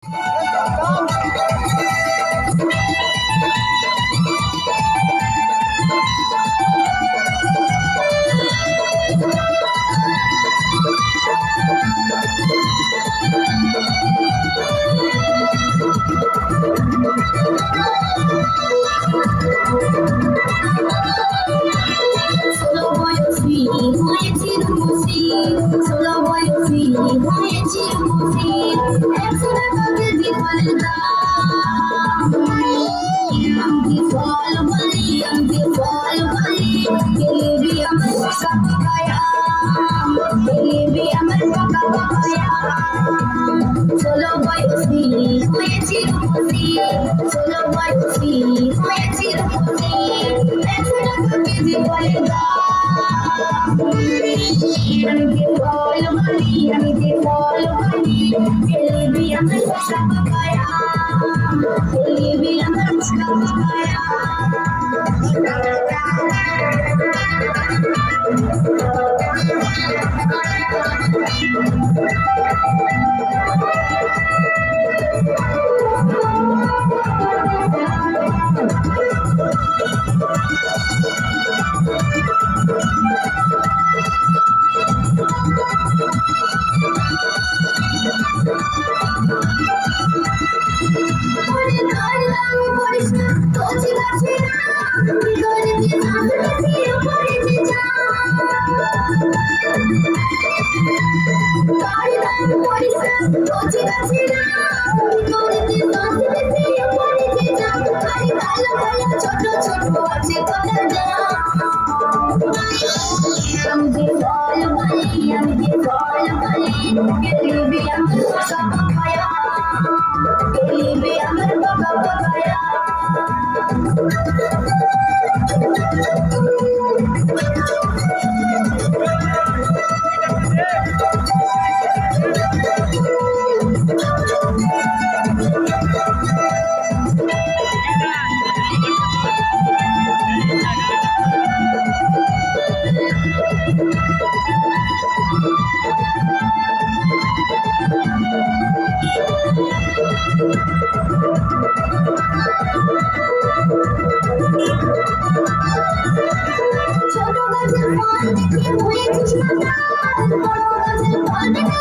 Solo বয়সী হয়েছি রূপসী, ষোলো বয়সী হয়েছি রূপসী, 100 টাকা কেজি বলে দাম। আমি যে ফল বলি, আমি যে ফল বলি, এলিবি আমার পোষা পাপায়া, এলিবি আমার পোষা পাপায়া। ছোট ছোট আছে কত আমি যে ফল বলি, আমি যে ফল বলি, এলিবি আমার পোষা পাপায়া, এলিবি আমার বাবা পাপায়া। ছোট গাছের ফল দেখে হয়েছিস মাতাল, বড় গাছের ফল দেখে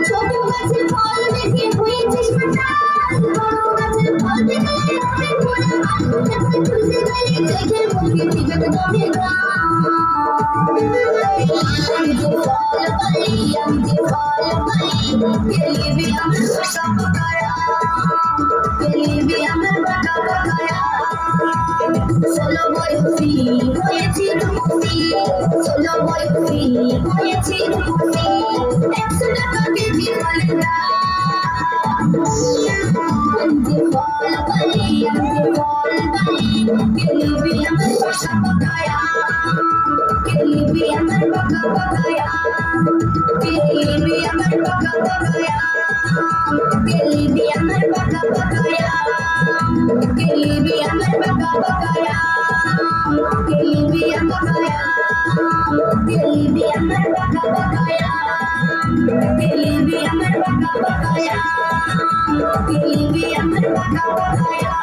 ছোট গাছের ফল দেখে হয়েছিস মাতাল, বড় গাছের ফল দেখে তুলতে গেলে চোখের মুখে দিবে দমে গ্রাম। আমি যে ফল বলি, আমি যে ফল বলি, এলিবি আমার পোষা পাপায়া, এলিবি আমার বাবা পাপায়া। ষোলো বয়সী হয়েছি রূপসী, ষোলো বয়সী হয়েছি রূপসী, 100 টাকা কেজি বলে দাম। আমি যে ফল বলি, আমি যে ফল বলি, এলিবি আমার পোষা পাপায়া, এলিবি আমার বাবা পাপায়া, এলিবি আমার বাবা পাপায়া, এলিবি আমার বাবা পাপায়া, এলিবি আমার বাবা পাপায়া, এলিবি আমার পাপায়া, এলিবি আমার বাবা পাপায়া, এলিবি আমার বাবা পাপায়া, এলিবি আমার বাবা পাপায়া।